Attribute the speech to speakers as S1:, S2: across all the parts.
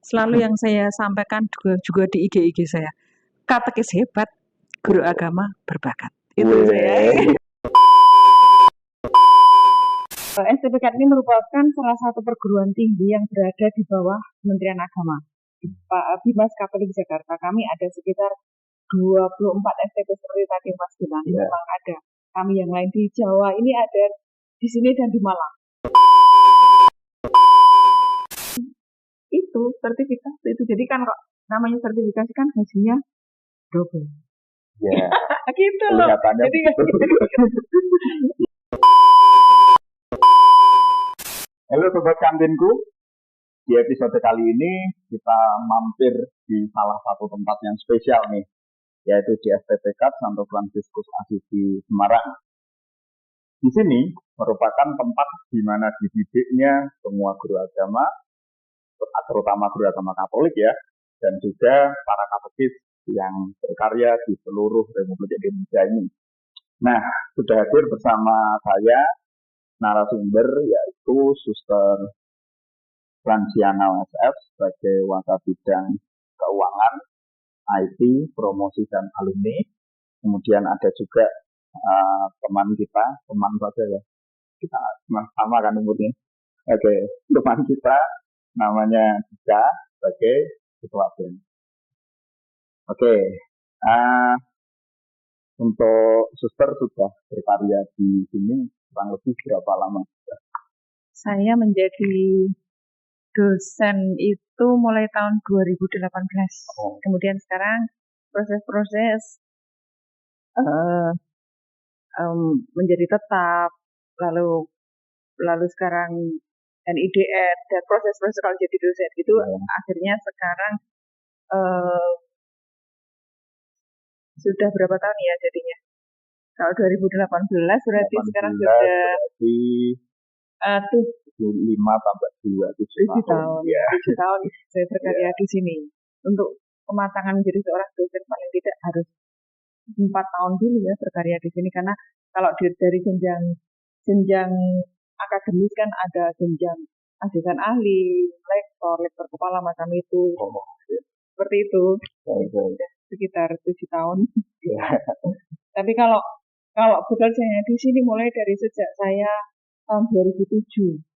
S1: Selalu yang saya sampaikan juga di IG saya. Katekis hebat, guru agama berbakat. Itu saya. STPK ini merupakan salah satu perguruan tinggi yang berada di bawah Kementerian Agama. Pak Bimas Katolik Jakarta, kami ada sekitar 24 STP seperti tadi Mas bilang. Memang ada. Kami yang lain di Jawa ini ada di sini dan di Malang. Itu sertifikasi itu. Jadi kan kok namanya sertifikasi kan hasilnya double.
S2: Ya.
S1: Gitu loh. Jadi
S2: Halo sobat kantinku, di episode kali ini kita mampir di salah satu tempat yang spesial nih, yaitu di STPK Santo Fransiskus Assisi Semarang. Di sini merupakan tempat di mana dididiknya semua guru agama, terutama guru agama Katolik ya, dan juga para katekis yang berkarya di seluruh Republik Indonesia ini. Nah, sudah hadir bersama saya narasumber yaitu Suster Franciana SF sebagai Wakil Bidang Keuangan, IT, Promosi dan Alumni. Kemudian ada juga teman saja ya, kita sama kan umurnya. Oke, teman kita namanya Dika sebagai Ketua BEM. Oke, untuk Suster sudah berkarya di sini kurang lebih berapa lama?
S1: Saya menjadi dosen itu mulai tahun 2018. Kemudian sekarang proses-proses menjadi tetap, lalu sekarang NIDN dan proses-proses kalau jadi dosen itu akhirnya sekarang sudah berapa tahun ya jadinya? Kalau 2018 berarti sekarang sudah
S2: 5 tambah 2 7 tahun.
S1: Ya. 7 tahun saya berkarya di sini. Untuk kematangan menjadi seorang dosen paling tidak harus 4 tahun dulu ya berkarya di sini, karena kalau dari jenjang akademis kan ada jenjang asisten ahli, lektor kepala macam itu. Seperti itu. Sekitar 7 tahun. Tapi kalau bekerjanya di sini mulai dari sejak saya tahun 2007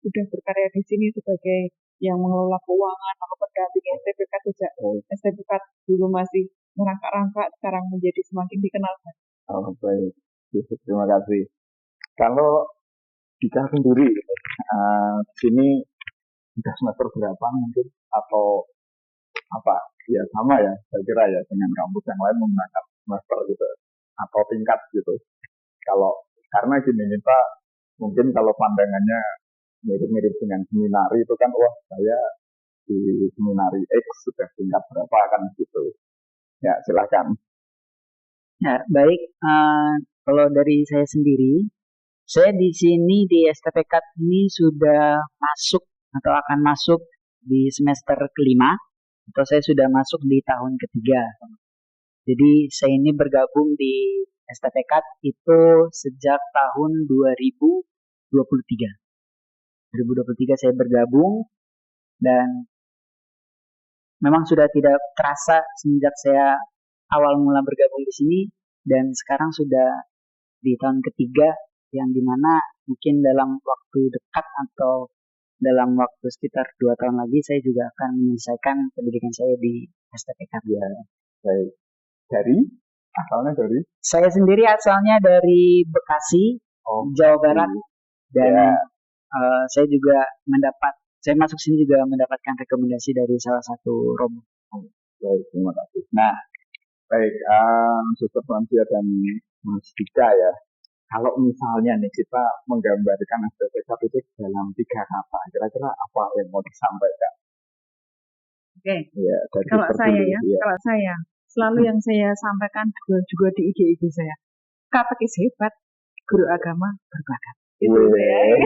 S1: sudah berkarya di sini sebagai yang mengelola keuangan atau pendamping STPK sejak STPK dulu masih merangkak-rangkak, sekarang menjadi semakin dikenal.
S2: Baik, terima kasih. Kalau Dika sendiri di sini sudah semester berapa mungkin atau apa? Ya sama ya, saya kira ya dengan kampus yang lain menggunakan semester gitu atau tingkat gitu. Kalau karena gini kita mungkin kalau pandangannya mirip-mirip dengan seminari itu kan, wah saya di seminari X sudah tingkat berapa kan gitu. Ya silakan.
S3: Ya baik, kalau dari saya sendiri, saya di sini di STPK ini sudah masuk atau akan masuk di semester kelima, atau saya sudah masuk di tahun ketiga. Jadi saya ini bergabung di STPK itu sejak tahun 2023. 2023 saya bergabung dan memang sudah tidak terasa semenjak saya awal mula bergabung di sini, dan sekarang sudah di tahun ketiga yang dimana mungkin dalam waktu dekat atau dalam waktu sekitar 2 tahun lagi saya juga akan menyelesaikan pendidikan saya di STPK.
S2: Ya, baik. Asalnya dari?
S3: Saya sendiri asalnya dari Bekasi, Jawa Barat, dan saya juga saya masuk sini juga mendapatkan rekomendasi dari salah satu romo.
S2: Baik, terima kasih. Nah, baik, Suster Francia dan Mas Dika ya. Kalau misalnya nih kita menggambarkan STPK itu dalam 3 kata, kira-kira apa yang mau disampaikan?
S1: Oke. Ya, kalau saya selalu yang saya sampaikan juga di IG saya. Katekis hebat, guru agama berbakat. Itu ya.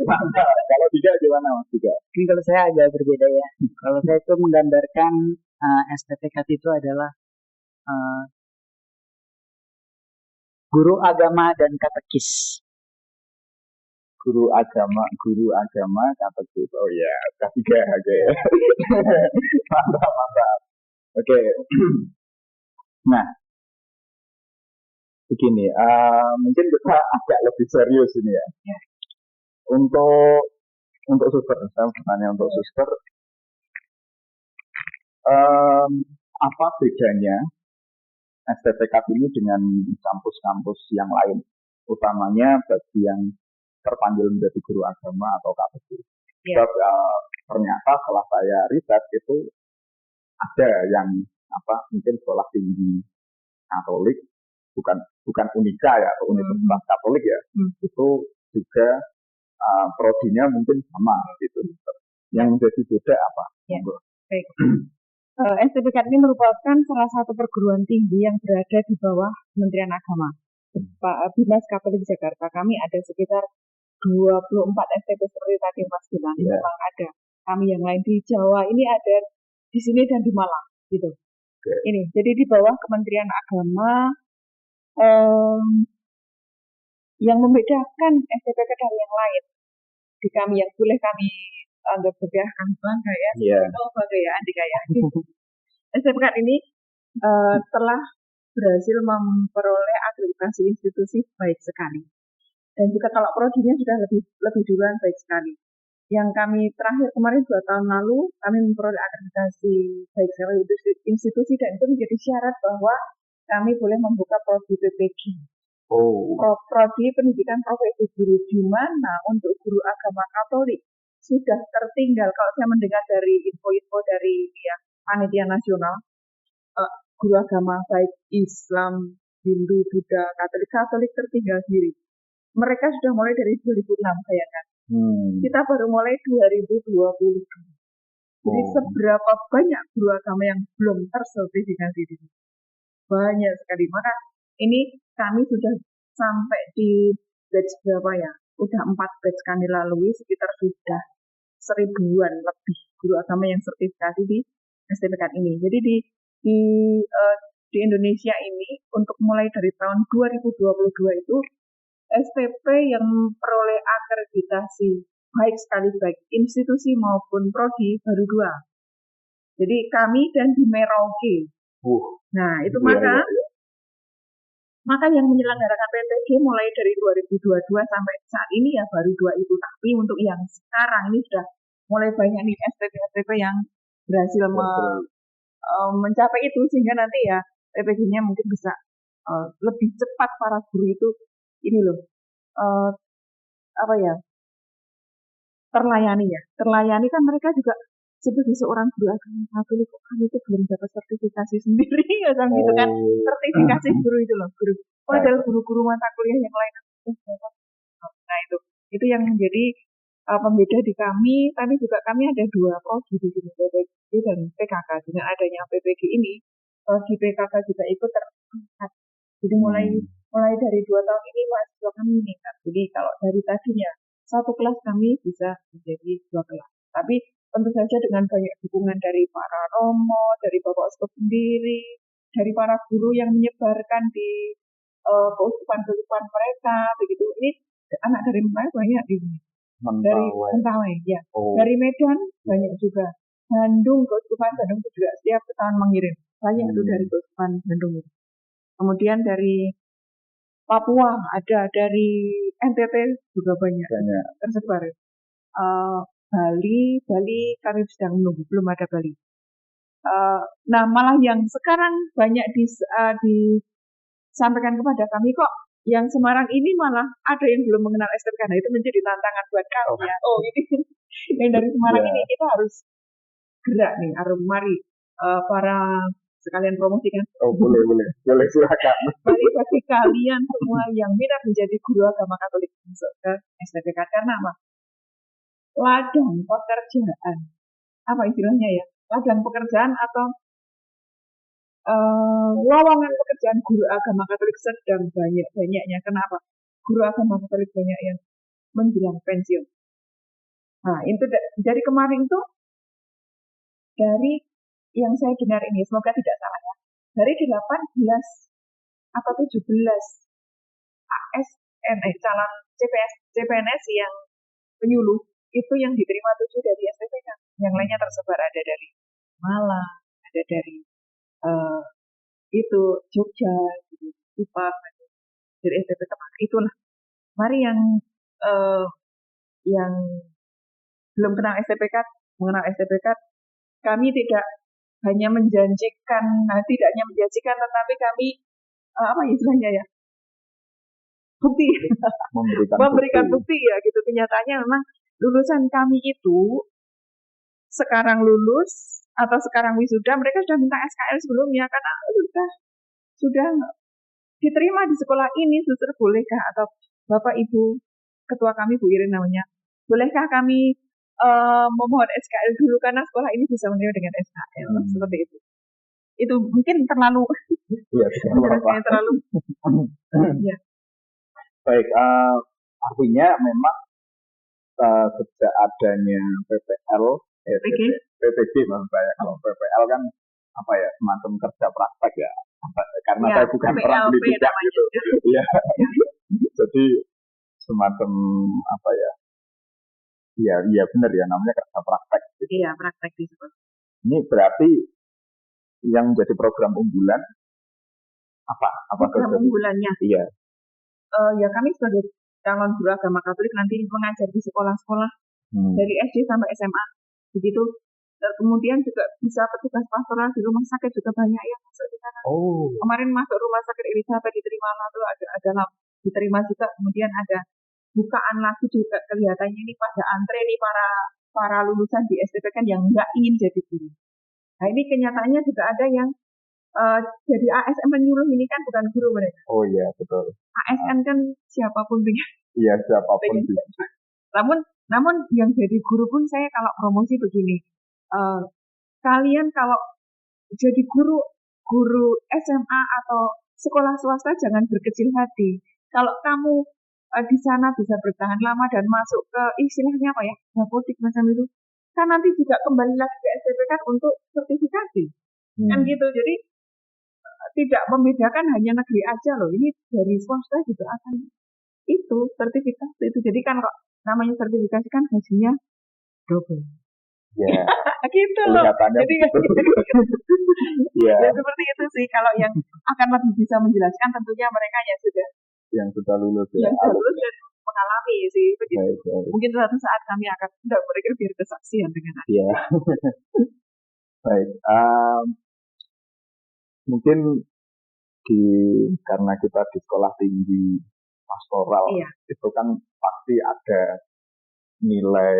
S2: Mantap. Kalau Dika gimana Mas Dika?
S3: Kalau saya agak berbeda ya. Kalau saya itu menggambarkan STPK itu adalah guru agama dan katekis.
S2: guru agama kategori. Oh ya, ketiga oke. Mantap. Oke. Nah, begini, mungkin kita agak lebih serius ini ya.
S1: Ya.
S2: Untuk suster, saya bertanya untuk suster, apa bedanya STPK ini dengan kampus-kampus yang lain, utamanya bagi yang terpanggil menjadi guru agama atau kategori.
S1: Ya.
S2: Sebab ternyata setelah saya riset itu ada yang mungkin sekolah tinggi Katolik, bukan Unika ya atau Universitas Katolik ya, itu juga prodinya mungkin sama gitu. Yang menjadi beda apa?
S1: Ya. Baik. STPK ini merupakan salah satu perguruan tinggi yang berada di bawah Kementerian Agama. Bimas Katolik Jakarta, kami ada sekitar 24 STP seperti tadi Mas bilang.
S2: Ya.
S1: Memang ada. Kami yang lain di Jawa ini ada di sini dan di Malang gitu.
S2: Okay.
S1: Ini jadi di bawah Kementerian Agama. Yang membedakan STPK dari yang lain di kami yang boleh kami anggap sebagai bangga ya, bangga ya Andika ya. STPK ini telah berhasil memperoleh akreditasi institusi baik sekali, dan juga kalau prodinya sudah lebih duluan baik sekali. Yang kami terakhir kemarin 2 tahun lalu kami memperoleh akreditasi baik sekali untuk institusi, dan itu menjadi syarat bahwa kami boleh membuka prodi PPG. Prodi pendidikan profesi guru, di mana untuk guru agama Katolik sudah tertinggal. Kalau saya mendengar dari info-info dari panitia nasional, guru agama baik Islam, Hindu, Buddha, Katolik tertinggal sendiri. Mereka sudah mulai dari 2006, bayangkan. Kita baru mulai 2020. Jadi seberapa banyak guru agama yang belum tersertifikasi di sini? Banyak sekali. Maka ini kami sudah sampai di batch berapa ya? Udah 4 batch kami lalui, sekitar sudah 1000-an lebih guru agama yang sertifikasi di STPK ini. Jadi di Indonesia ini untuk mulai dari tahun 2022 itu STP yang memperoleh akreditasi baik sekali baik institusi maupun prodi baru 2. Jadi kami dan di Merauke. Nah, itu maka yang menyelenggarakan PPG mulai dari 2022 sampai saat ini ya baru 2 itu. Tapi untuk yang sekarang ini sudah mulai banyak nih STP yang berhasil mencapai itu, sehingga nanti ya PPG-nya mungkin bisa lebih cepat para guru itu ini loh terlayani kan. Mereka juga sebagai seorang guru agama Katolik kan itu belum dapat sertifikasi sendiri ya kan gitu kan, sertifikasi guru itu loh, padahal guru-guru mata kuliah yang lain. Nah itu yang menjadi pembeda di kami. Tapi juga kami ada 2 prodi di sini, PPG dan PKK. Dengan adanya PPG ini, prodi PKK juga ikut terangkat. Jadi mulai dari 2 tahun ini mahasiswa kami meningkat. Jadi kalau dari tadinya 1 kelas kami bisa menjadi 2 kelas. Tapi tentu saja dengan banyak dukungan dari para romo, dari Bapak Uskup sendiri, dari para guru yang menyebarkan di keuskupan-keuskupan mereka, begitu. Ini anak dari Mentawai banyak di sini. Dari Mentawai, ya. Dari Medan banyak juga. Bandung, keuskupan Bandung juga setiap tahun mengirim. Banyak itu dari keuskupan Bandung. Kemudian dari Papua ada, dari NTT juga banyak. Tersebar. Bali kami sedang menunggu, belum ada Bali. Nah malah yang sekarang banyak disampaikan kepada kami, kok yang Semarang ini malah ada yang belum mengenal STPK. Nah itu menjadi tantangan buat kami ya. Ini yang dari Semarang ini kita harus gerak nih, mari para sekalian promosikan. Boleh silakan. Mari bagi kalian semua yang minat menjadi guru agama Katolik masuk ke STPK. Karena apa? Ladang pekerjaan, apa istilahnya ya? Ladang pekerjaan atau lowongan pekerjaan guru agama Katolik sedang banyak-banyaknya. Kenapa? Guru agama Katolik banyak yang menjelang pensiun. Nah, itu dari kemarin itu, dari yang saya dengar ini, semoga tidak salah ya, dari 18 atau 17 ASN calon CPNS yang penyuluh itu yang diterima 7 dari STPK. Yang lainnya tersebar, ada dari Malang, ada dari itu Jogja, gitu, Kupang, dari STPK. Itulah. Mari yang belum kenal STPK, mengenal STPK, kami tidak hanya menjanjikan, tidak hanya menjanjikan, tetapi kami apa istilahnya ya, bukti, memberikan bukti ya gitu. Kenyataannya memang lulusan kami itu sekarang lulus atau sekarang wisuda, mereka sudah minta SKL sebelumnya karena sudah diterima di sekolah ini. Suster, bolehkah, atau Bapak Ibu ketua kami Bu Irin namanya, bolehkah kami memohon SKL dulu karena sekolah ini bisa menerima dengan SKL, seperti itu. Itu mungkin terlalu penjelasannya terlalu. Ya.
S2: Baik, artinya memang sejak adanya PPL, PPG maksud saya. Kalau PPL kan apa ya, semacam kerja praktek ya. Karena saya bukan orang pendidikan gitu. Ya. Jadi semacam apa ya? Iya benar ya, namanya kerja praktek. Gitu.
S1: Iya, praktek disebut.
S2: Ini berarti yang jadi program unggulan apa?
S1: Program unggulannya?
S2: Iya.
S1: Ya kami sebagai calon guru agama Katolik nanti mengajar di sekolah-sekolah dari SD sampai SMA, begitu. Kemudian juga bisa petugas pastoral di rumah sakit, juga banyak yang masuk di sana. Kemarin masuk rumah sakit Elizabeth diterima, lalu ada diterima juga, kemudian ada bukaan lagi juga, kelihatannya ini pada antre nih para lulusan di STPK yang nggak ingin jadi guru. Nah ini kenyataannya juga ada yang jadi ASN penyuluh, ini kan bukan guru mereka.
S2: Oh iya betul.
S1: ASN kan siapapun bisa.
S2: Iya siapapun bisa.
S1: Namun yang jadi guru pun saya kalau promosi begini, kalian kalau jadi guru SMA atau sekolah swasta jangan berkecil hati. Kalau kamu di sana bisa bertahan lama dan masuk ke istilahnya apa ya, dapodik macam itu, kan nanti juga kembali lagi ke STPK untuk sertifikasi. Kan gitu. Jadi tidak membedakan hanya negeri aja loh. Ini dari swasta juga akan itu sertifikasi itu. Jadi kan kok namanya sertifikasi kan hasilnya double.
S2: Ya.
S1: Gitu loh. Jadi
S2: ya.
S1: Ya seperti itu sih. Kalau yang akan lebih bisa menjelaskan tentunya mereka yang sudah lulus ya. Yang sudah lulus dan mengalami sih begitu. Baik. Mungkin suatu saat kami akan mereka biar kesaksian dengan itu.
S2: Iya. Baik. Mungkin karena kita di sekolah tinggi pastoral, itu kan pasti ada nilai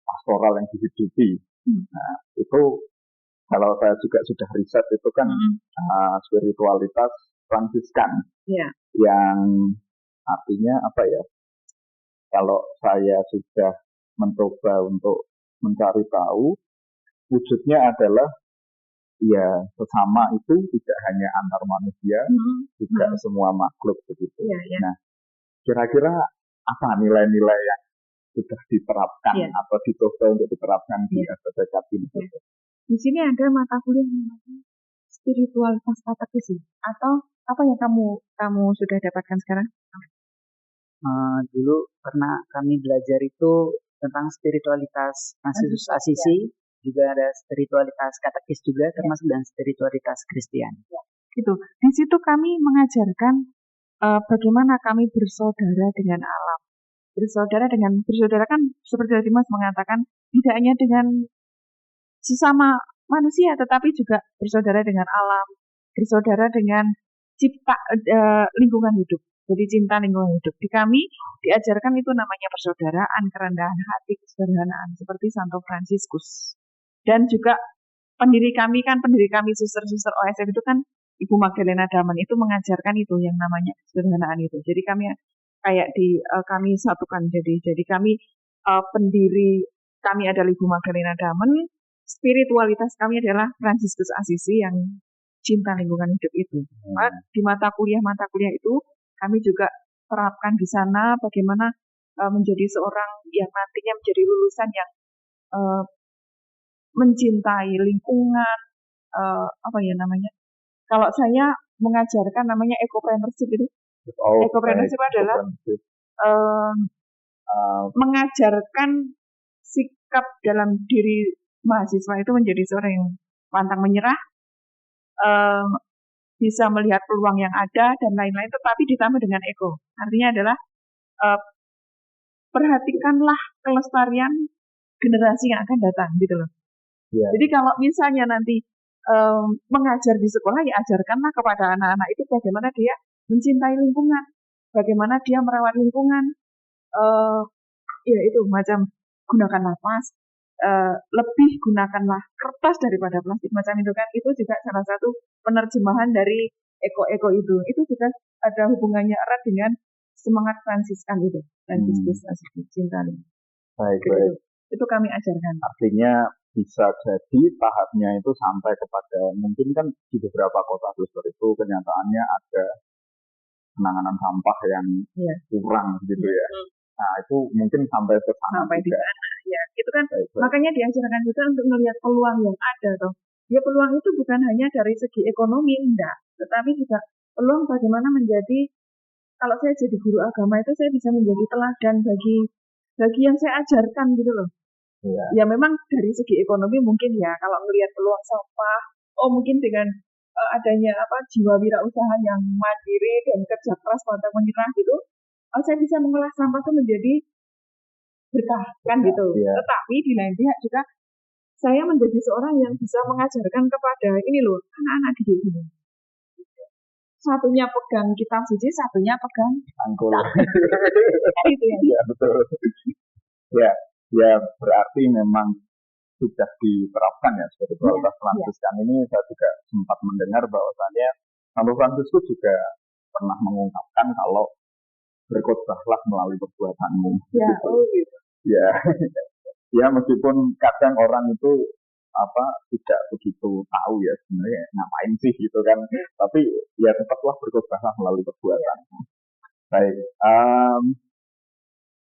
S2: pastoral yang dihidupi. Nah, itu kalau saya juga sudah riset itu kan spiritualitas Fransiskan, yang artinya apa ya? Kalau saya sudah mencoba untuk mencari tahu, wujudnya adalah ya sesama itu tidak hanya antar manusia, juga semua makhluk begitu. Nah, kira-kira apa nilai-nilai yang sudah diterapkan atau dicoba untuk diterapkan di STPK ini?
S1: Di sini ada mata kuliah namanya spiritualitas katekis, atau apa yang kamu sudah dapatkan sekarang?
S3: Dulu pernah kami belajar itu tentang spiritualitas Yesus Asisi. Juga ada spiritualitas katekis juga, termasuk dan spiritualitas Kristiani.
S1: Gitu. Di situ kami mengajarkan bagaimana kami bersaudara dengan alam. Bersaudara kan seperti tadi Mas mengatakan, tidak hanya dengan sesama manusia, tetapi juga bersaudara dengan alam, bersaudara dengan lingkungan hidup. Jadi cinta lingkungan hidup. Di kami diajarkan itu namanya persaudaraan, kerendahan hati, kesederhanaan, seperti Santo Fransiskus. Dan juga pendiri kami suster-suster OSF itu kan Ibu Magdalena Damen, itu mengajarkan itu yang namanya kesederhanaan itu. Jadi kami kayak kami satukan, jadi kami pendiri kami adalah Ibu Magdalena Damen, spiritualitas kami adalah Fransiskus Asisi yang cinta lingkungan hidup itu. Di mata kuliah itu kami juga terapkan di sana bagaimana menjadi seorang yang nantinya menjadi lulusan yang mencintai lingkungan, apa ya namanya? Kalau saya mengajarkan namanya ecopreneurship itu. Ecopreneurship adalah mengajarkan sikap dalam diri mahasiswa itu menjadi seorang yang pantang menyerah, bisa melihat peluang yang ada dan lain-lain, tetapi ditambah dengan ego. Artinya adalah perhatikanlah kelestarian generasi yang akan datang gitu loh.
S2: Ya.
S1: Jadi kalau misalnya nanti mengajar di sekolah, ya ajarkanlah kepada anak-anak itu bagaimana dia mencintai lingkungan, bagaimana dia merawat lingkungan, ya itu macam gunakanlah plastik, lebih gunakanlah kertas daripada plastik macam itu kan, itu juga salah satu penerjemahan dari eko-eko itu. Itu juga ada hubungannya erat dengan semangat Fransiskan itu, Fransiskus Asisi Cinta Lingkungan.
S2: Baik.
S1: Itu kami ajarkan.
S2: Artinya bisa jadi tahapnya itu sampai kepada, mungkin kan di beberapa kota besar itu kenyataannya ada penanganan sampah yang kurang gitu ya. Nah itu mungkin sampai ke sana.
S1: Sampai di sana, ya. Itu kan makanya diajarkan juga untuk melihat peluang yang ada toh. Ya peluang itu bukan hanya dari segi ekonomi, enggak, tetapi juga peluang bagaimana menjadi, kalau saya jadi guru agama itu saya bisa menjadi teladan bagi yang saya ajarkan gitu loh. Ya memang dari segi ekonomi mungkin ya, kalau melihat peluang sampah, mungkin dengan adanya jiwa wirausaha yang mandiri dan kerja keras pantang menyerah gitu, saya bisa mengolah sampah itu menjadi berkah kan gitu. Tetapi di lain pihak juga saya menjadi seorang yang bisa mengajarkan kepada ini loh anak-anak didik ini. Satunya pegang kitab suci, satunya pegang
S2: angkul.
S1: Itu ya.
S2: Ya betul. Ya berarti memang sudah diterapkan ya spiritualitas Fransiskan ini. Saya juga sempat mendengar bahwasannya Santo Fransiskus juga pernah mengungkapkan kalau berkhotbahlah melalui perbuatanmu.
S1: Ya, gitu.
S2: Ya meskipun kadang orang itu tidak begitu tahu ya sebenarnya ngapain sih gitu kan, tapi ya tetaplah berkhotbahlah melalui perbuatan. Baik,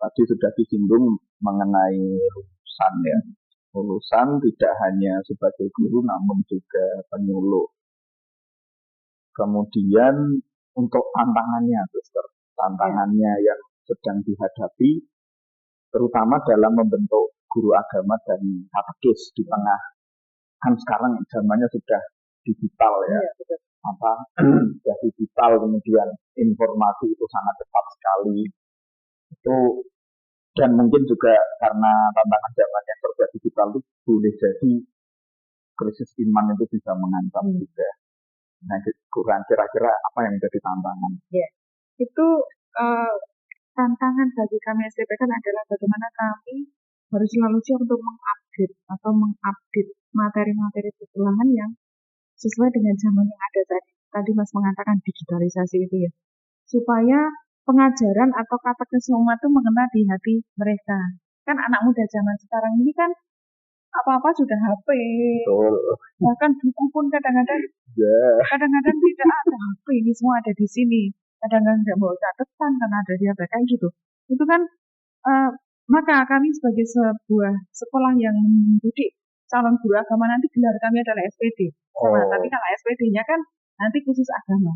S2: tadi sudah disinggung mengenai lulusan ya. Lulusan tidak hanya sebagai guru namun juga penyuluh. Kemudian untuk tantangannya, tantangannya yang sedang dihadapi, terutama dalam membentuk guru agama dan katekis di tengah, kan sekarang zamannya sudah digital ya, sudah digital, kemudian informasi itu sangat cepat sekali, itu dan mungkin juga karena tantangan zaman yang serba digital itu boleh jadi krisis iman itu bisa mengancam juga. Nah, kurang kira-kira apa yang menjadi tantangan?
S1: Ya, itu tantangan bagi kami STP kan adalah bagaimana kami harus selalu siap untuk mengupdate materi-materi perkuliahan yang sesuai dengan zaman yang ada tadi. Tadi Mas mengatakan digitalisasi itu ya, supaya pengajaran atau katekes umat itu mengena di hati mereka. Kan anak muda zaman sekarang ini kan apa-apa sudah HP.
S2: Betul.
S1: Bahkan buku pun kadang-kadang tidak ada HP, ini semua ada di sini. Kadang-kadang tidak bawa catatan karena ada di HP kayak gitu. Itu kan maka kami sebagai sebuah sekolah yang mendidik calon guru agama, nanti gelar kami adalah SPD. Tapi kalau SPD-nya kan nanti khusus agama.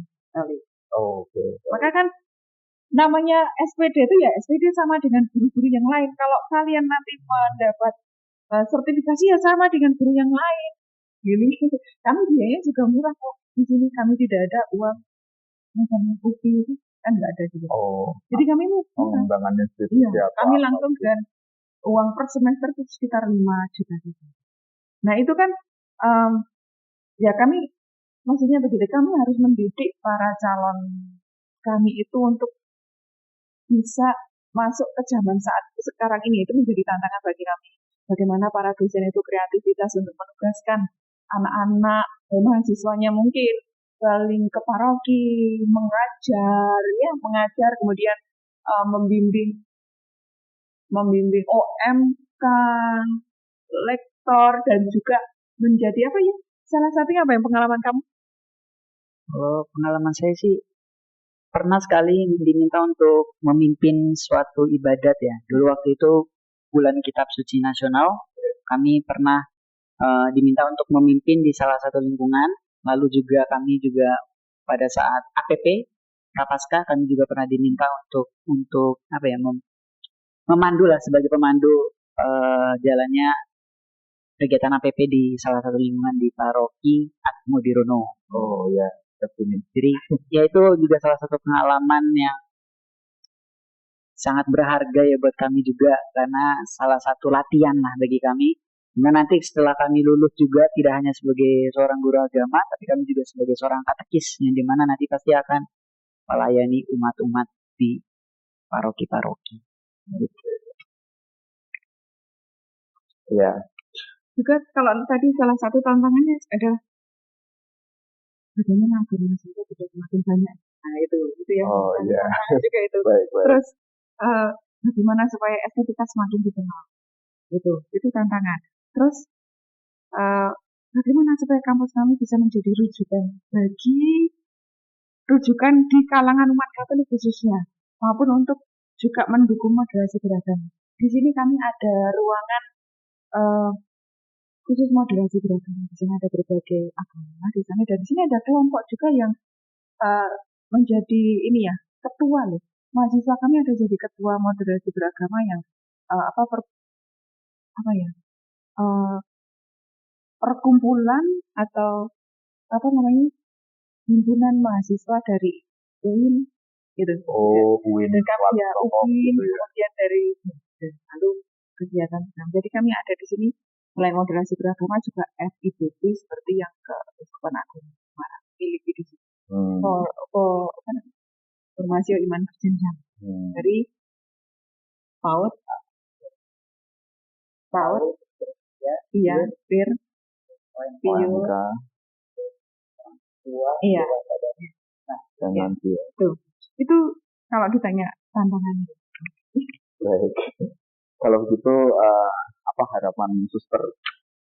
S1: Maka kan namanya SPD itu ya SPD sama dengan guru-guru yang lain. Kalau kalian nanti mendapat sertifikasi ya sama dengan guru yang lain. Jadi kami biayanya juga murah kok. Di sini kami tidak ada uang misalnya bukti itu kan nggak ada juga. Jadi kami
S2: pengembangannya
S1: kami langsung dengan uang per semester itu sekitar 5 juta gitu. Nah itu kan ya kami maksudnya begitu, kami harus mendidik para calon kami itu untuk bisa masuk ke zaman saat sekarang ini. Itu menjadi tantangan bagi kami. Bagaimana para dosen itu kreativitas untuk menugaskan anak-anak mahasiswanya mungkin saling ke paroki, mengajar, kemudian membimbing OMK, lektor, dan juga menjadi salah satunya apa yang pengalaman kamu?
S3: Pengalaman saya sih pernah sekali diminta untuk memimpin suatu ibadat ya. Dulu waktu itu bulan Kitab Suci Nasional, kami pernah diminta untuk memimpin di salah satu lingkungan. Lalu juga kami juga pada saat APP Prapaskah kami juga pernah diminta untuk memandu lah sebagai pemandu jalannya kegiatan APP di salah satu lingkungan di paroki Atmo Dirono.
S2: Oh ya, ini.
S3: Jadi ya itu juga salah satu pengalaman yang sangat berharga ya buat kami juga karena salah satu latihan lah bagi kami. Nah nanti setelah kami lulus juga tidak hanya sebagai seorang guru agama, tapi kami juga sebagai seorang katekis yang dimana nanti pasti akan melayani umat-umat di paroki-paroki. Gitu.
S2: Ya.
S1: Juga kalau tadi salah satu tantangannya adalah bagaimana agar mahasiswa tidak semakin banyak. Nah itu yang tantangan juga itu.
S2: Baik.
S1: Terus bagaimana supaya estetika semakin dikenal. Itu tantangan. Terus bagaimana supaya kampus kami bisa menjadi rujukan di kalangan umat Katolik khususnya, maupun untuk juga mendukung moderasi beragama. Di sini kami ada ruangan khusus moderasi beragama. Di sini ada berbagai agama di sana, dan di sini ada kelompok juga yang menjadi ketua loh. Mahasiswa kami ada jadi ketua moderasi beragama yang perkumpulan atau himpunan mahasiswa dari UIN gitu.
S2: Oh, UIN.
S1: UIN, kemudian dari lalu kegiatan. Jadi kami ada di sini selain moderasi beragama juga FIBP seperti yang ke Keuskupan Agung Semarang miliki di sini. Formasi iman berjenjang dari PAUD, PIR, PIO, iya.
S2: Dan nanti ya.
S1: Itu kalau ditanya tantangannya.
S2: Baik. Kalau begitu apa harapan suster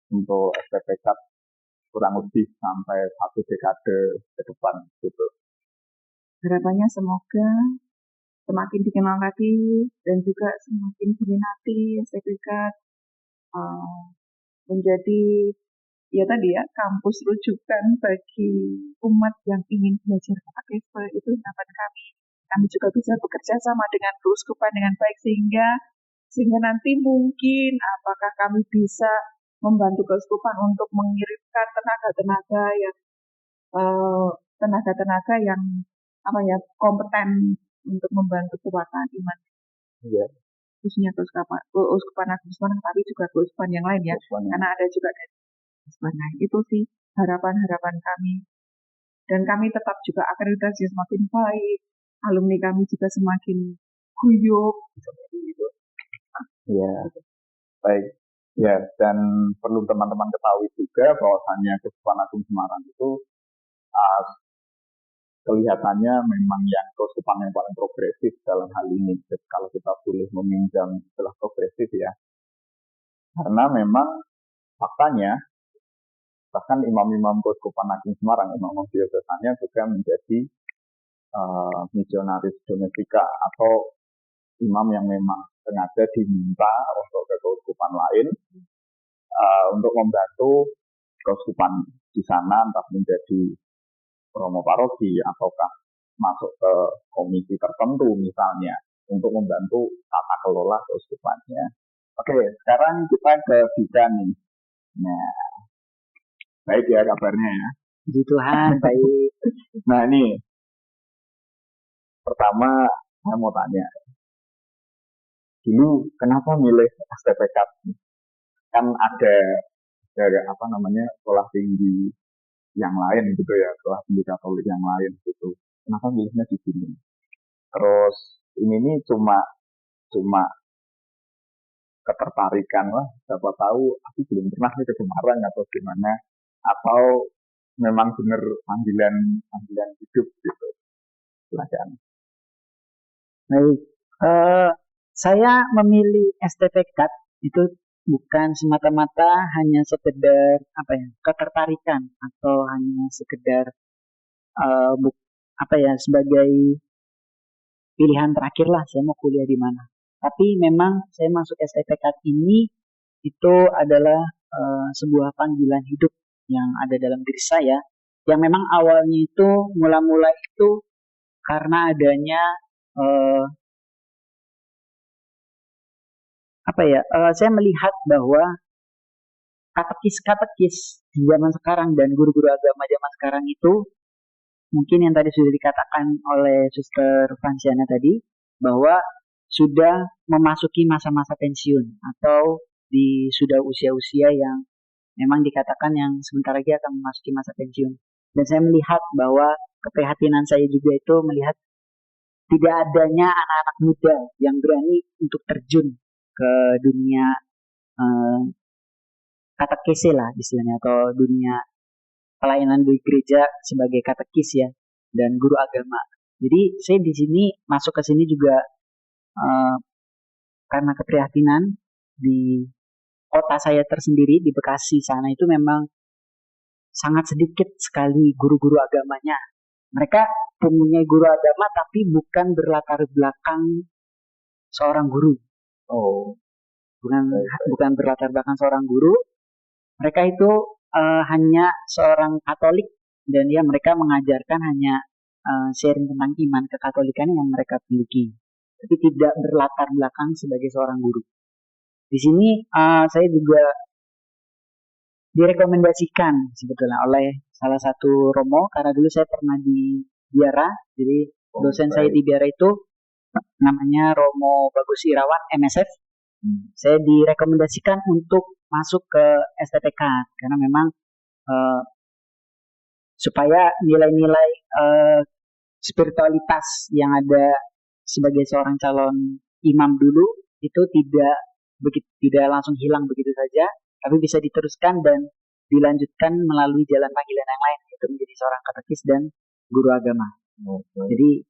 S2: untuk STPK kurang lebih sampai 1 dekade ke depan gitu?
S1: Harapannya semoga semakin dikenal lagi dan juga semakin diminati STPK menjadi kampus rujukan bagi umat yang ingin belajar katekisme. Itu harapan kami. Kami juga bisa bekerja sama dengan keuskupan dengan baik sehingga nanti mungkin apakah kami bisa membantu keuskupan untuk mengirimkan tenaga-tenaga yang kompeten untuk membantu kekuatan iman.
S2: Iya.
S1: Khususnya keuskupan Agung Semarang, tapi juga keuskupan yang lain ya. Karena ada juga dari keuskupan lain. Itu sih harapan kami. Dan kami tetap juga akreditasi semakin baik. Alumni kami juga semakin guyup seperti itu.
S2: Ya, baik. Ya, dan perlu teman-teman ketahui juga bahwasannya Keuskupan Agung Semarang itu kelihatannya memang yang keuskupan yang paling progresif dalam hal ini. Jadi, kalau kita boleh meminjam istilah progresif ya, karena memang faktanya bahkan imam-imam Keuskupan Agung Semarang, imam diosesannya juga menjadi misionaris domestika atau imam yang memang sengaja diminta untuk ke keuskupan lain untuk membantu keuskupan di sana, entah menjadi promo paroki ataukah masuk ke komisi tertentu misalnya untuk membantu tata kelola keuskupannya. Oke, sekarang kita ke Dika nih. Nah, baik ya kabarnya ya.
S3: Puji Tuhan, baik.
S2: Nah ini, pertama saya mau tanya, dulu kenapa milih STPK? Kan ada sekolah tinggi yang lain gitu ya, sekolah tinggi Katolik yang lain gitu. Kenapa milihnya di sini? Terus ini cuma ketertarikan lah, siapa tahu aku belum pernah ke Semarang atau gimana, atau memang benar panggilan hidup gitu. Silakan.
S3: Baik, saya memilih STPK itu bukan semata-mata hanya sekedar ketertarikan atau hanya sekedar sebagai pilihan terakhir lah saya mau kuliah di mana. Tapi memang saya masuk STPK ini itu adalah sebuah panggilan hidup yang ada dalam diri saya, yang memang awalnya itu mula-mula itu karena adanya saya melihat bahwa katekis-katekis di zaman sekarang dan guru-guru agama zaman sekarang itu mungkin yang tadi sudah dikatakan oleh Suster Franciana tadi bahwa sudah memasuki masa-masa pensiun atau sudah usia-usia yang memang dikatakan yang sebentar lagi akan memasuki masa pensiun. Dan saya melihat bahwa keprihatinan saya juga itu melihat tidak adanya anak-anak muda yang berani untuk terjun ke dunia katekese lah istilahnya, atau dunia pelayanan di gereja sebagai katekis ya dan guru agama. Jadi saya di sini masuk ke sini juga karena keprihatinan di kota saya tersendiri di Bekasi sana itu memang sangat sedikit sekali guru-guru agamanya. Mereka mempunyai guru agama tapi bukan berlatar belakang seorang guru.
S2: Oh,
S3: Bukan berlatar belakang seorang guru. Mereka itu hanya seorang Katolik dan ya mereka mengajarkan hanya sharing tentang iman kekatolikan yang mereka miliki, tapi tidak berlatar belakang sebagai seorang guru. Di sini saya juga direkomendasikan sebetulnya oleh salah satu romo karena dulu saya pernah di Biara, jadi dosen saya di Biara itu namanya Romo Bagus Irawan MSF. Saya direkomendasikan untuk masuk ke STPK karena memang supaya nilai-nilai spiritualitas yang ada sebagai seorang calon imam dulu itu tidak langsung hilang begitu saja, tapi bisa diteruskan dan dilanjutkan melalui jalan panggilan yang lain, yaitu menjadi seorang katekis dan guru agama. Jadi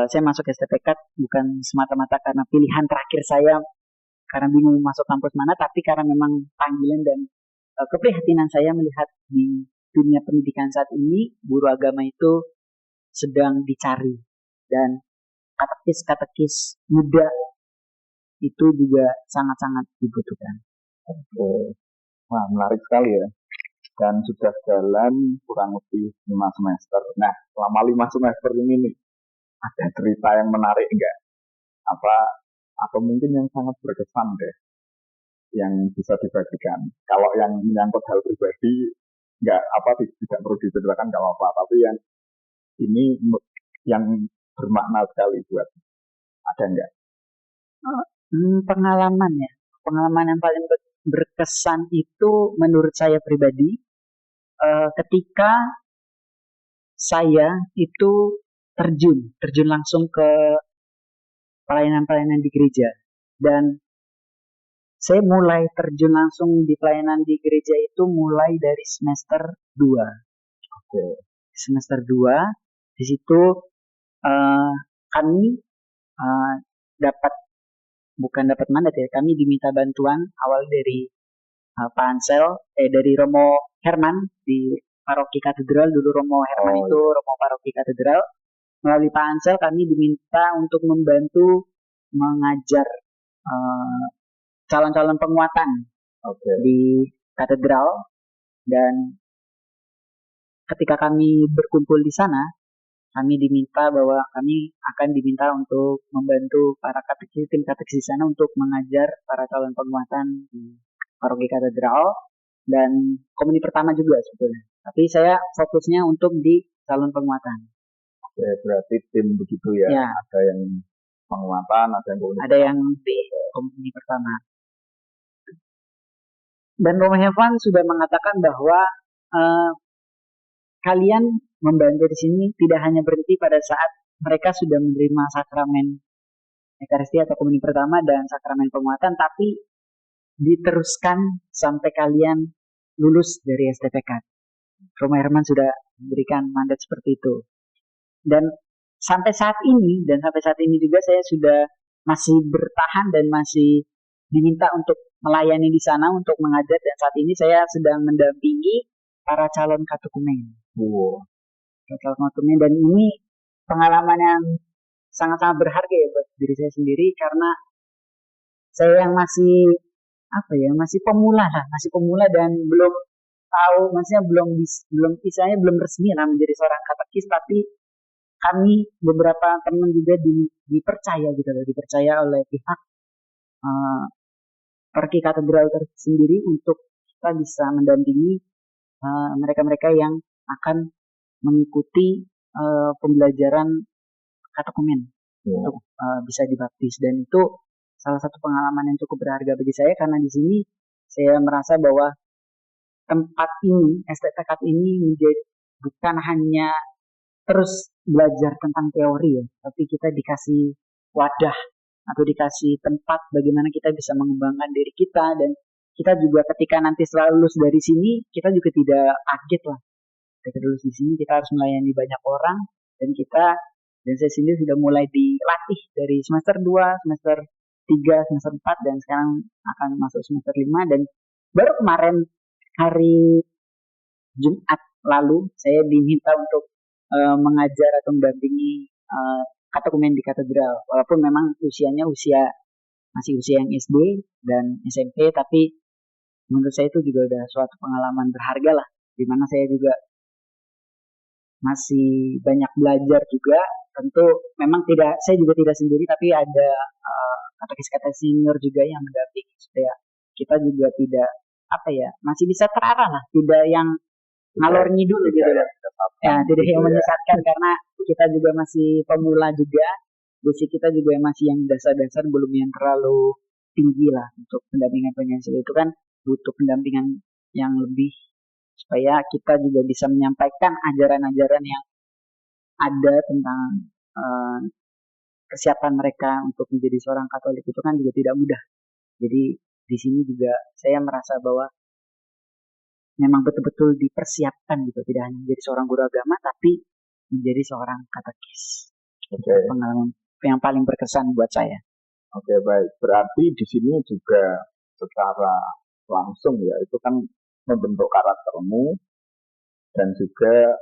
S3: saya masuk STPK bukan semata-mata karena pilihan terakhir saya karena bingung masuk kampus mana, tapi karena memang panggilan dan keprihatinan saya melihat di dunia pendidikan saat ini guru agama itu sedang dicari dan katekis-katekis muda itu juga sangat-sangat dibutuhkan.
S2: Oke. Wah, menarik sekali ya. Dan sudah jalan kurang lebih 5 semester. Nah, selama 5 semester ini nih, ada cerita yang menarik enggak? Atau mungkin yang sangat berkesan deh, yang bisa dibagikan. Kalau yang menyangkut hal pribadi, tidak perlu diceritakan kalau apa. Tapi yang ini yang bermakna sekali buat, ada enggak?
S3: Pengalaman yang paling berkesan itu menurut saya pribadi ketika saya itu terjun langsung ke pelayanan-pelayanan di gereja, dan saya mulai terjun langsung di pelayanan di gereja itu mulai dari semester 2.
S2: Oke.
S3: Semester 2 di situ kami bukan dapat mandat ya, kami diminta bantuan awal dari Pak Ansel, dari Romo Herman di Paroki Katedral. Dulu Romo Herman itu Romo Paroki Katedral. Melalui Pak Ansel kami diminta untuk membantu mengajar calon-calon penguatan di katedral, dan ketika kami berkumpul di sana kami diminta untuk membantu para tim katekis di sana untuk mengajar para calon penguatan di Paroki Katedral dan komuni pertama juga sebetulnya. Tapi saya fokusnya untuk di calon penguatan.
S2: Oke, berarti tim begitu ya. Ada yang penguatan, ada yang
S3: di komuni pertama. Dan Romo Evan sudah mengatakan bahwa kalian membantu di sini tidak hanya berhenti pada saat mereka sudah menerima sakramen Ekaristia atau komuni pertama dan sakramen penguatan, tapi diteruskan sampai kalian lulus dari STPK. Romo Herman sudah memberikan mandat seperti itu. Dan sampai saat ini juga saya sudah masih bertahan dan masih diminta untuk melayani di sana untuk mengajar, dan saat ini saya sedang mendampingi para calon katekumen. Dan ini pengalaman yang sangat-sangat berharga ya buat diri saya sendiri, karena saya yang masih pemula dan belum tahu, maksudnya belum resmi lah menjadi seorang katekis, tapi kami beberapa teman juga dipercaya oleh pihak Perki Katedral tersendiri untuk kita bisa mendampingi mereka-mereka yang akan mengikuti pembelajaran katekumen untuk bisa dibaptis, dan itu salah satu pengalaman yang cukup berharga bagi saya karena di sini saya merasa bahwa tempat ini, STPK ini menjadi bukan hanya terus belajar tentang teori ya, tapi kita dikasih wadah atau dikasih tempat bagaimana kita bisa mengembangkan diri kita, dan kita juga ketika nanti setelah lulus dari sini kita juga tidak kaget lah. Ketika lulus di sini kita harus melayani banyak orang, dan saya sendiri sudah mulai dilatih dari semester 2, semester 3, semester 4, dan sekarang akan masuk semester 5, dan baru kemarin hari Jumat lalu saya diminta untuk mengajar atau mendampingi katekumen di katedral, walaupun memang usianya masih usia yang SD dan SMP, tapi menurut saya itu juga udah suatu pengalaman berharga lah, dimana saya juga masih banyak belajar juga. Tentu memang saya juga tidak sendiri, tapi ada katekis-katekis senior juga yang mendampingi supaya kita juga tidak masih bisa terarah lah, tidak yang ngalor ngidul gitu ya, tidak yang menyesatkan karena kita juga masih pemula juga, basic kita juga masih yang dasar-dasar, belum yang terlalu tinggi lah. Untuk pendampingan penyanyi itu kan butuh pendampingan yang lebih supaya kita juga bisa menyampaikan ajaran-ajaran yang ada tentang kesiapan mereka untuk menjadi seorang Katolik itu kan juga tidak mudah. Jadi di sini juga saya merasa bahwa memang betul-betul dipersiapkan gitu, tidak hanya menjadi seorang guru agama tapi menjadi seorang katekis. Pengalaman yang paling berkesan buat saya.
S2: Oke, baik. Berarti di sini juga secara langsung ya itu kan membentuk karaktermu, dan juga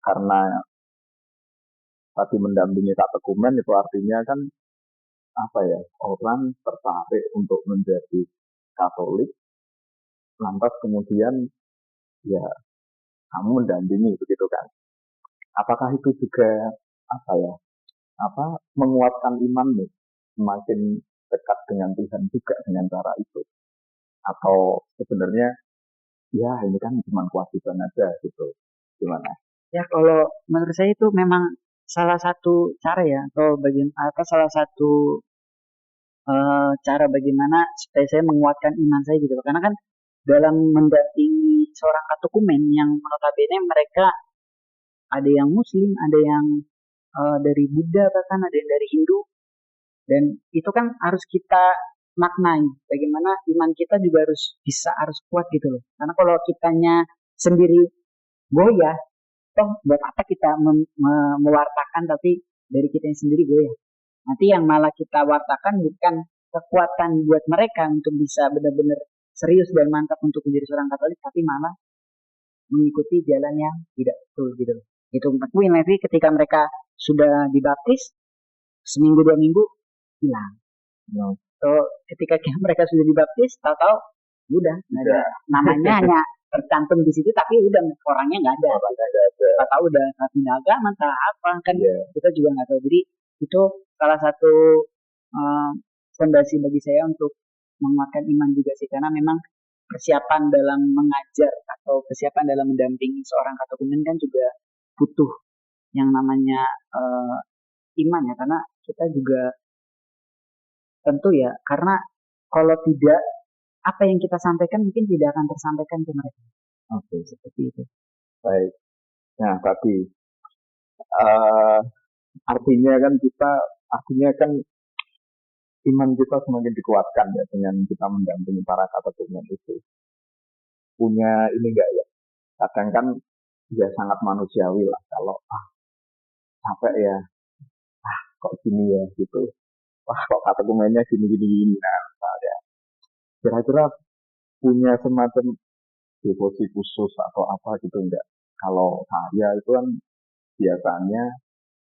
S2: karena tadi mendampingi katekumen itu artinya kan orang tertarik untuk menjadi Katolik, lantas kemudian ya kamu mendampingi begitu kan. Apakah itu juga menguatkan imanmu, semakin dekat dengan Tuhan juga dengan cara itu, atau sebenarnya ya ini kan cuma kewajiban aja gitu, gimana?
S3: Ya kalau menurut saya itu memang salah satu cara ya, atau salah satu cara bagaimana supaya saya menguatkan iman saya gitu. Karena kan dalam mendampingi seorang katekumen yang notabene mereka ada yang Muslim, ada yang dari Buddha, bahkan ada yang dari Hindu, dan itu kan harus kita maknai bagaimana iman kita juga harus kuat gitu loh. Karena kalau kitanya sendiri goyah, buat apa kita mewartakan tapi dari kita yang sendiri goyah. Nanti yang malah kita wartakan bukan kekuatan buat mereka untuk bisa benar-benar serius dan mantap untuk menjadi seorang Katolik, tapi malah mengikuti jalan yang tidak betul gitu. Itu mungkin nanti ketika mereka sudah dibaptis seminggu 2 minggu hilang. So, ketika mereka sudah dibaptis, tahu-tahu udah namanya hanya tercantum di situ, tapi udah orangnya nggak ada. Tahu udah pindah agama, entah apa kan kita juga nggak tahu. Jadi itu salah satu fondasi bagi saya untuk menguatkan iman juga sih, karena memang persiapan dalam mengajar atau persiapan dalam mendampingi seorang katekumen kan juga butuh yang namanya iman ya, karena kita juga tentu ya, karena kalau tidak apa yang kita sampaikan mungkin tidak akan tersampaikan ke mereka.
S2: Oke,
S3: seperti itu.
S2: Baik. Nah, tadi artinya kan iman kita semakin dikuatkan ya dengan kita mendampingi para katekumen itu. Punya ini enggak ya? Kadang kan ya sangat manusiawi lah kalau capek ya, kok gini ya gitu. Kok katekumennya gini. Nah, ya. Kira-kira punya semacam devosi khusus atau apa gitu enggak? Kalau saya itu kan biasanya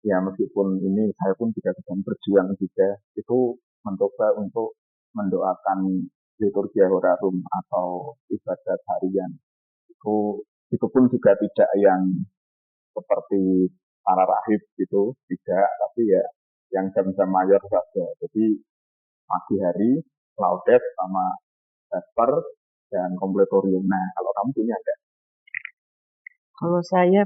S2: ya meskipun ini saya pun juga sedang berjuang juga, itu mencoba untuk mendoakan liturgi horarum atau ibadat harian. Itu pun juga tidak yang seperti para rahib gitu, tidak, tapi ya yang jam-jam mayor saja. Jadi pagi hari Laudes sama Jasper dan Completorium. Nah, kalau kamu punya nggak?
S3: Kalau saya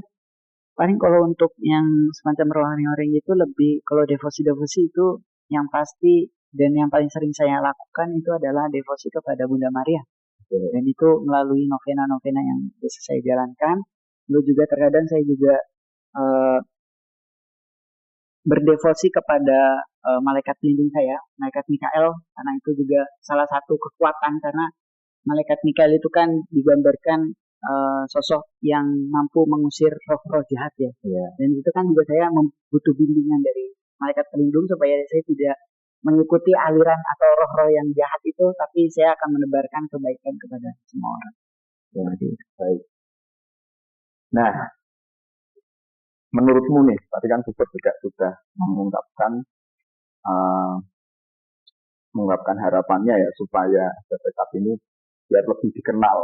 S3: paling kalau untuk yang semacam rohani-rohani itu lebih kalau devosi-devosi itu yang pasti dan yang paling sering saya lakukan itu adalah devosi kepada Bunda Maria. Dan itu melalui novena-novena yang bisa saya jalankan. Lalu juga terkadang saya juga eh, berdevosi kepada malaikat pelindung saya, malaikat Mikael, karena itu juga salah satu kekuatan karena malaikat Mikael itu kan digambarkan sosok yang mampu mengusir roh-roh jahat ya.
S2: Iya.
S3: Dan itu kan juga saya butuh bimbingan dari malaikat pelindung supaya saya tidak mengikuti aliran atau roh-roh yang jahat itu, tapi saya akan menebarkan kebaikan kepada semua orang.
S2: Ya, baik. Nah, menurutmu nih, tadi kan Super juga sudah mengungkapkan harapannya ya supaya STPK ini biar lebih dikenal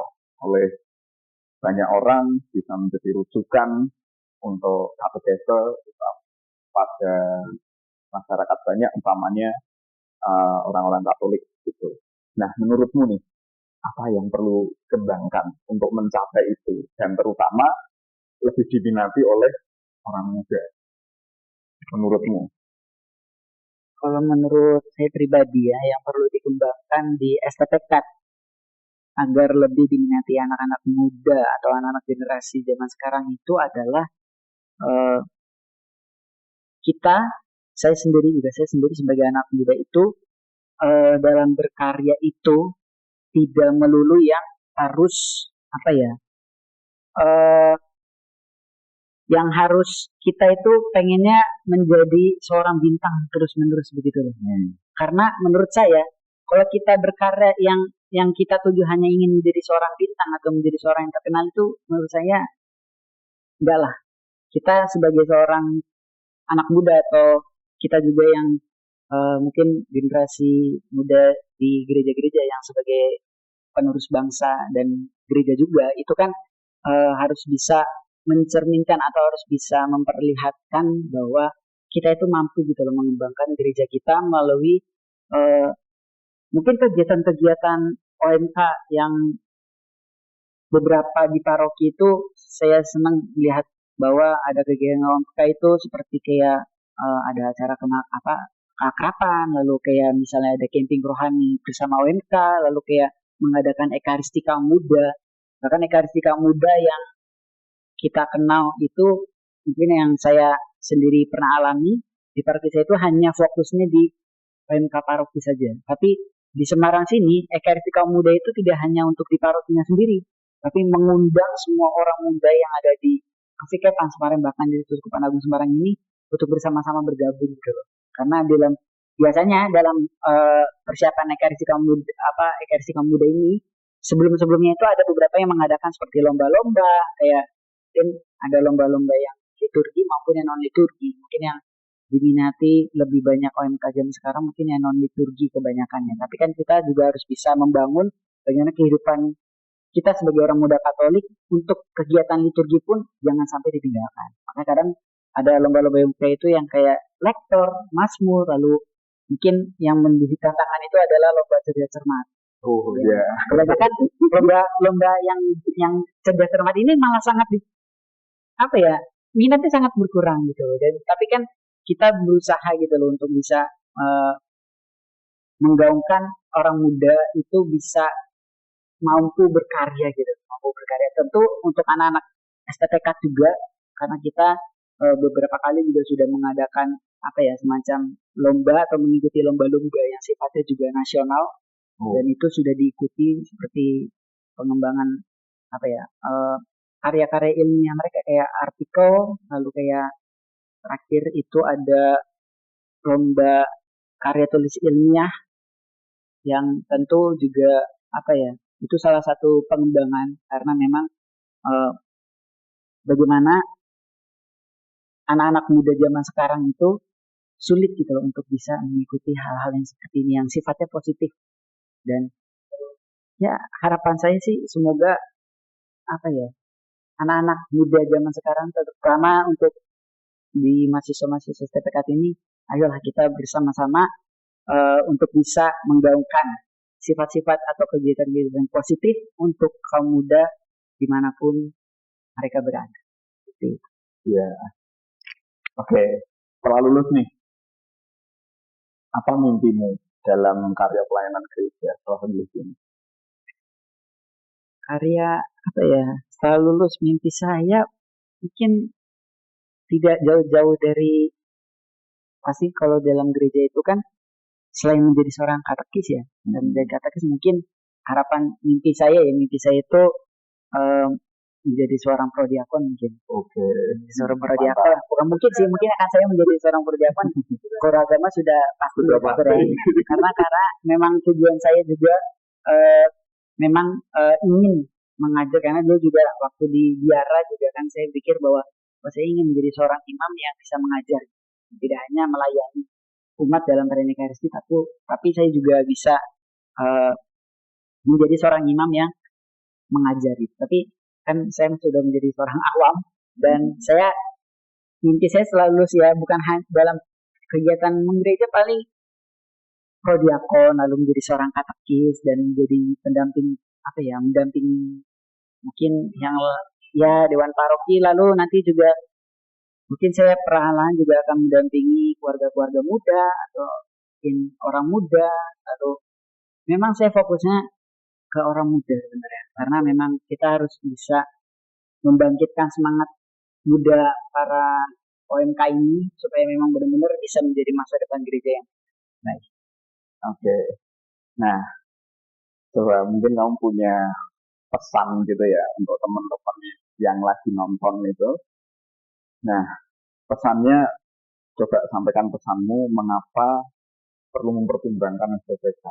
S2: oleh banyak orang, bisa menjadi rujukan untuk katechese pada masyarakat banyak, umpamanya orang-orang Katolik gitu. Nah, menurutmu nih, apa yang perlu kembangkan untuk mencapai itu dan terutama lebih diminati oleh orang muda? Menurutmu?
S3: Kalau menurut saya pribadi ya, yang perlu dikembangkan di STPK agar lebih diminati anak-anak muda atau anak-anak generasi zaman sekarang itu adalah eh, kita, saya sendiri sebagai anak muda itu dalam berkarya itu tidak melulu yang harus apa ya, eh, yang harus kita itu pengennya menjadi seorang bintang terus-menerus begitu loh. Karena menurut saya kalau kita berkarya yang kita tuju hanya ingin menjadi seorang bintang atau menjadi seorang yang terkenal itu menurut saya enggak lah. Kita sebagai seorang anak muda atau kita juga yang mungkin generasi muda di gereja-gereja yang sebagai penerus bangsa dan gereja juga itu kan harus bisa mencerminkan atau harus bisa memperlihatkan bahwa kita itu mampu gitu loh mengembangkan gereja kita melalui mungkin kegiatan-kegiatan OMK yang beberapa di paroki itu saya senang melihat bahwa ada kegiatan OMK itu seperti kayak ada acara keakraban, lalu kayak misalnya ada camping rohani bersama OMK, lalu kayak mengadakan ekaristika muda, bahkan ekaristika muda yang kita kenal itu mungkin yang saya sendiri pernah alami di paroki saya itu hanya fokusnya di OMK paroki saja, tapi di Semarang sini ekaristika muda itu tidak hanya untuk di parokinya sendiri, tapi mengundang semua orang muda yang ada di Kafikepan Semarang bahkan di Keuskupan Agung Semarang ini untuk bersama-sama bergabung gitu loh. Karena biasanya dalam persiapan ekaristika muda ini sebelum-sebelumnya itu ada beberapa yang mengadakan seperti lomba-lomba kayak mungkin ada lomba-lomba yang liturgi maupun yang non liturgi. Mungkin yang diminati lebih banyak OMK zaman sekarang mungkin yang non liturgi kebanyakannya. Tapi kan kita juga harus bisa membangun bagaimana kehidupan kita sebagai orang muda Katolik untuk kegiatan liturgi pun jangan sampai ditinggalkan. Makanya kadang ada lomba-lomba UP itu yang kayak lektor, mazmur, lalu mungkin yang menjadi tantangan itu adalah lomba cerdas cermat.
S2: Oh iya.
S3: Kebanyakan lomba yang cerdas cermat ini malah sangat minatnya sangat berkurang gitu. Dan tapi kan kita berusaha gitu loh untuk bisa menggaungkan orang muda itu bisa mampu berkarya gitu, mampu berkarya. Tentu untuk anak-anak STPK juga karena kita beberapa kali juga sudah mengadakan semacam lomba atau mengikuti lomba-lomba yang sifatnya juga nasional dan itu sudah diikuti seperti pengembangan karya-karya ilmiah mereka kayak artikel, lalu kayak terakhir itu ada lomba karya tulis ilmiah yang tentu juga itu salah satu pengembangan karena memang bagaimana anak-anak muda zaman sekarang itu sulit gitu loh untuk bisa mengikuti hal-hal yang seperti ini yang sifatnya positif dan ya harapan saya sih semoga anak-anak muda zaman sekarang terutama untuk di mahasiswa-mahasiswa STPK ini ayolah kita bersama-sama untuk bisa menggaungkan sifat-sifat atau kegiatan-kegiatan positif untuk kaum muda dimanapun mereka berada. Gitu.
S2: Ya, oke. Setelah lulus nih, apa mimpimu dalam karya pelayanan gereja setelah lulus ini?
S3: Karya apa ya? Setelah lulus mimpi saya mungkin tidak jauh-jauh dari, pasti kalau dalam gereja itu kan selain menjadi seorang katekis ya, dan menjadi katekis mungkin harapan mimpi saya itu menjadi seorang prodiakon mungkin.
S2: Oke.
S3: Seorang prodiakon, bukan mungkin sih, mungkin akan saya menjadi seorang prodiakon. Guru agama sudah pasti,
S2: Sudah pasti.
S3: karena memang tujuan saya juga memang ingin mengajar, karena dulu juga waktu di biara juga kan saya pikir bahwa saya ingin menjadi seorang imam yang bisa mengajar, tidak hanya melayani umat dalam pernikahan Ekaristi, tapi saya juga bisa menjadi seorang imam yang mengajari. Tapi kan saya sudah menjadi seorang awam, dan mimpi saya selalu ya bukan hanya dalam kegiatan menggereja, paling prodiakon, lalu menjadi seorang katekis dan menjadi mendampingi mungkin yang ya dewan paroki, lalu nanti juga mungkin saya perlahan juga akan mendampingi keluarga-keluarga muda atau mungkin orang muda. Lalu memang saya fokusnya ke orang muda sebenarnya, karena memang kita harus bisa membangkitkan semangat muda para OMK ini supaya memang benar-benar bisa menjadi masa depan gereja yang baik.
S2: Oke. Nah, coba mungkin kamu punya pesan gitu ya untuk teman-teman yang lagi nonton itu. Nah, pesannya, coba sampaikan pesanmu mengapa perlu mempertimbangkan STPK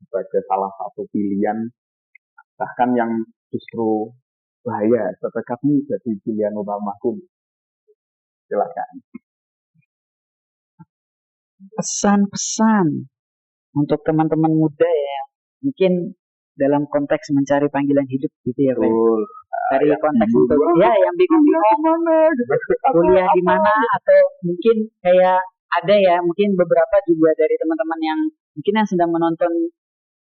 S2: sebagai salah satu pilihan, bahkan yang justru bahaya. STPK ini jadi pilihan utamaku. Silakan.
S3: Pesan-pesan untuk teman-teman muda ya, mungkin dalam konteks mencari panggilan hidup gitu ya Pak. Dari konteks untuk yang bingung-bingung kuliah di mana, atau mungkin kayak ada ya mungkin beberapa juga dari teman-teman yang mungkin yang sedang menonton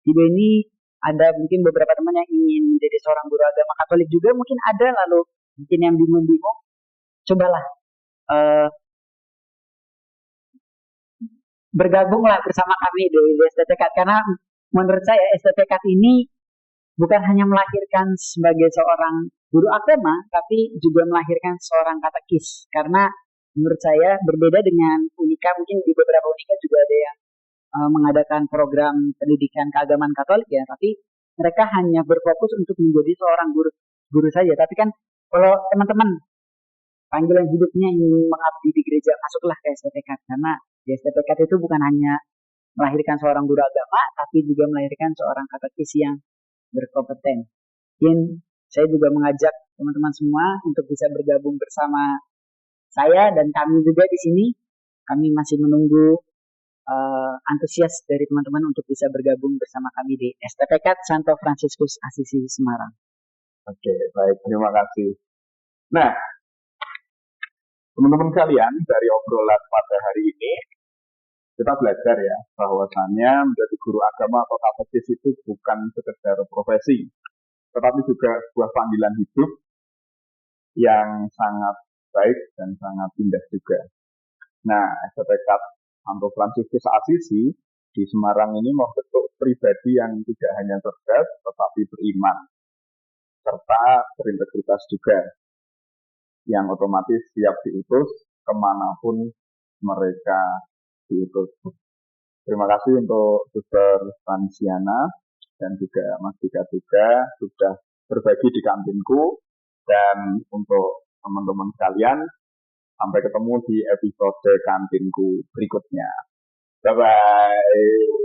S3: video ini, ada mungkin beberapa teman yang ingin menjadi seorang guru agama Katolik juga mungkin ada, lalu mungkin yang bingung-bingung, cobalah bergabunglah bersama kami di STPK, karena menurut saya STPK ini bukan hanya melahirkan sebagai seorang guru agama, tapi juga melahirkan seorang katekis. Karena menurut saya berbeda dengan Unika, mungkin di beberapa Unika juga ada yang mengadakan program pendidikan keagamaan Katolik ya, tapi mereka hanya berfokus untuk menjadi seorang guru saja. Tapi kan kalau teman-teman panggilan hidupnya ingin mengabdi di gereja, masuklah ke STPK, karena di STPK itu bukan hanya melahirkan seorang guru agama, tapi juga melahirkan seorang katekis yang berkompeten. Mungkin saya juga mengajak teman-teman semua untuk bisa bergabung bersama saya, dan kami juga di sini. Kami masih menunggu antusias dari teman-teman untuk bisa bergabung bersama kami di STPK Santo Fransiskus Asisi Semarang.
S2: Oke, baik, terima kasih. Nah, teman-teman sekalian, dari obrolan pada hari ini kita belajar ya bahwasannya menjadi guru agama atau katekis itu bukan sekedar profesi, tetapi juga sebuah panggilan hidup yang sangat baik dan sangat indah juga. Nah, STPK Santo Fransiskus Asisi di Semarang ini membentuk pribadi yang tidak hanya cerdas, tetapi beriman, serta berintegritas juga, yang otomatis siap diutus kemanapun mereka diutus. Terima kasih untuk Suster Stansiana dan juga Mas Dika juga sudah berbagi di kantinku. Dan untuk teman-teman sekalian, sampai ketemu di episode kantinku berikutnya. Bye-bye.